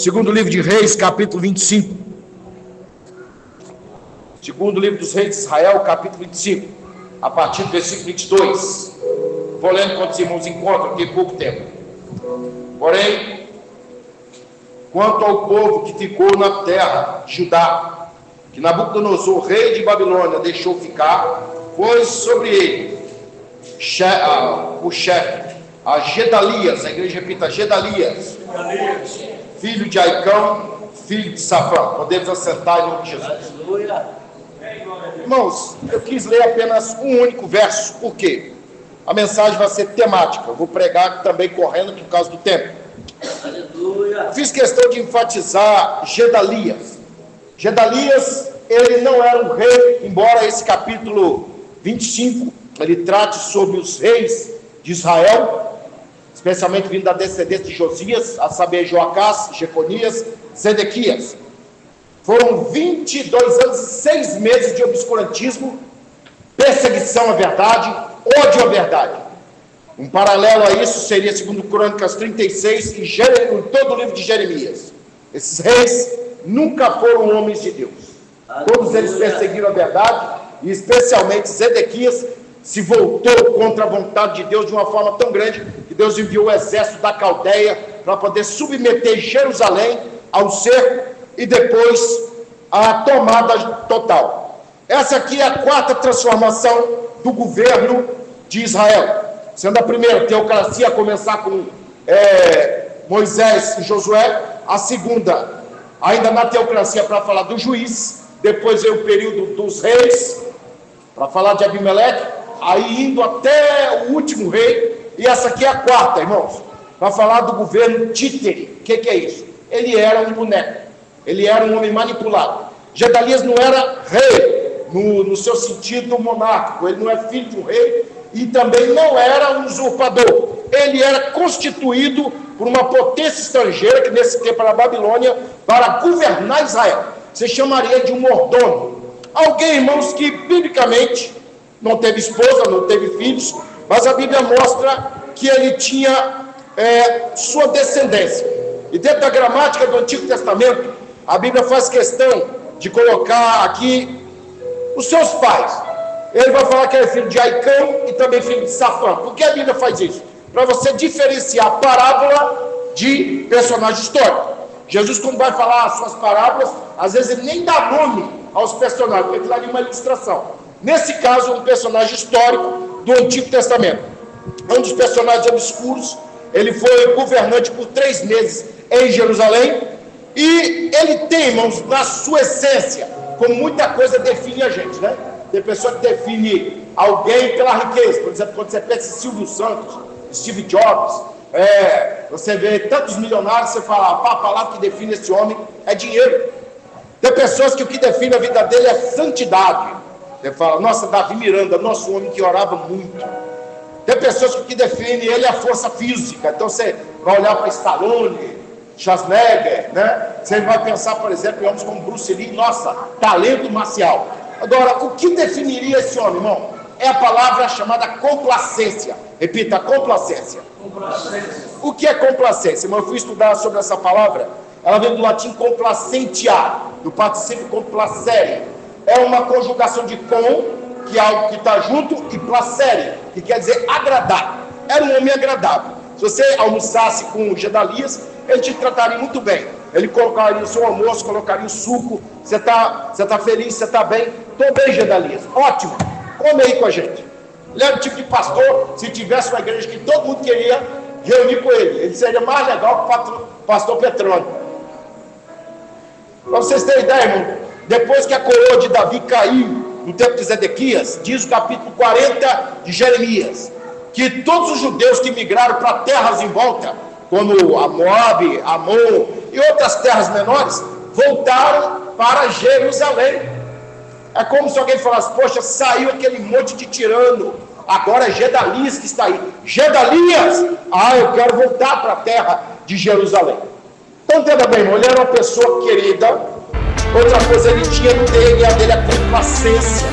Segundo livro de Reis, capítulo 25. Segundo livro dos Reis de Israel, capítulo 25, a partir do versículo 22. Vou lendo quando os irmãos encontram, aqui pouco tempo. Porém, quanto ao povo que ficou na terra de Judá, que Nabucodonosor, rei de Babilônia, deixou ficar, foi sobre ele o chefe, a Gedalias, a igreja repita, Gedalias, filho de Aicão, filho de Safã. Podemos assentar em nome de Jesus. Irmãos, eu quis ler apenas um único verso, por quê? A mensagem vai ser temática, eu vou pregar também correndo por causa do tempo. Eu fiz questão de enfatizar Gedalias. Gedalias, ele não era um rei, embora esse capítulo 25, ele trate sobre os reis de Israel, especialmente vindo da descendência de Josias, a saber, Joacás, Jeconias, Zedequias. Foram 22 anos e 6 meses de obscurantismo, perseguição à verdade, ódio à verdade. Um paralelo a isso seria, segundo Crônicas 36 e todo o livro de Jeremias. Esses reis nunca foram homens de Deus. Todos eles perseguiram a verdade, e especialmente Zedequias se voltou contra a vontade de Deus de uma forma tão grande que Deus enviou o exército da Caldeia para poder submeter Jerusalém ao cerco e depois à tomada total. Essa aqui é a quarta transformação do governo de Israel, sendo a primeira, teocracia, a começar com Moisés e Josué, a segunda, ainda na teocracia, para falar do juiz, depois veio o período dos reis, para falar de Abimeleque, aí indo até o último rei, e essa aqui é a quarta, irmãos, para falar do governo títere. O que é isso? Ele era um boneco, ele era um homem manipulado. Gedalias não era rei, no seu sentido monárquico, ele não é filho de um rei, e também não era um usurpador, ele era constituído por uma potência estrangeira, que nesse tempo era a Babilônia, para governar Israel. Você chamaria de um mordomo, alguém, irmãos, que biblicamente não teve esposa, não teve filhos, mas a Bíblia mostra que ele tinha sua descendência. E dentro da gramática do Antigo Testamento, a Bíblia faz questão de colocar aqui os seus pais. Ele vai falar que é filho de Aicão e também filho de Safã. Por que a Bíblia faz isso? Para você diferenciar a parábola de personagem histórico. Jesus, quando vai falar as suas parábolas, às vezes ele nem dá nome aos personagens, porque aquilo ali é uma ilustração. Nesse caso, um personagem histórico do Antigo Testamento. Um dos personagens obscuros. Ele foi governante por 3 meses em Jerusalém. E ele tem, irmãos, na sua essência, como muita coisa define a gente, né? Tem pessoa que define alguém pela riqueza. Por exemplo, quando você pensa em Silvio Santos, Steve Jobs, você vê tantos milionários, você fala, a palavra que define esse homem é dinheiro. Tem pessoas que o que define a vida dele é santidade. Você fala, nossa, Davi Miranda, nosso homem que orava muito. Tem pessoas que o que define ele é a força física. Então você vai olhar para Stallone, Schwarzenegger, né? Você vai pensar, por exemplo, em homens como Bruce Lee, nossa, talento marcial. Agora, o que definiria esse homem, irmão? É a palavra chamada complacência. Repita, complacência. O que é complacência? Eu fui estudar sobre essa palavra. Ela vem do latim complacentiar, do particípio complacere. É uma conjugação de com, que é algo que está junto, e placere, que quer dizer agradar. Era um homem agradável. Se você almoçasse com Gedalias, ele te trataria muito bem. Ele colocaria o seu almoço, colocaria o suco. Você tá feliz, você está bem? Estou bem, Gedalias. Ótimo. Come aí com a gente. Ele era o tipo de pastor, se tivesse uma igreja que todo mundo queria reunir com ele. Ele seria mais legal que o pastor Petrônio. Para vocês terem ideia, irmão, depois que a coroa de Davi caiu no tempo de Zedequias, diz o capítulo 40 de Jeremias, que todos os judeus que migraram para terras em volta, como a Moabe, Amon e outras terras menores, voltaram para Jerusalém. É como se alguém falasse, poxa, saiu aquele monte de tirano, agora é Gedalias que está aí. Gedalias, eu quero voltar para a terra de Jerusalém. Então entenda bem, irmão, ele era uma pessoa querida. Outra coisa, ele tinha no DNA dele a complacência.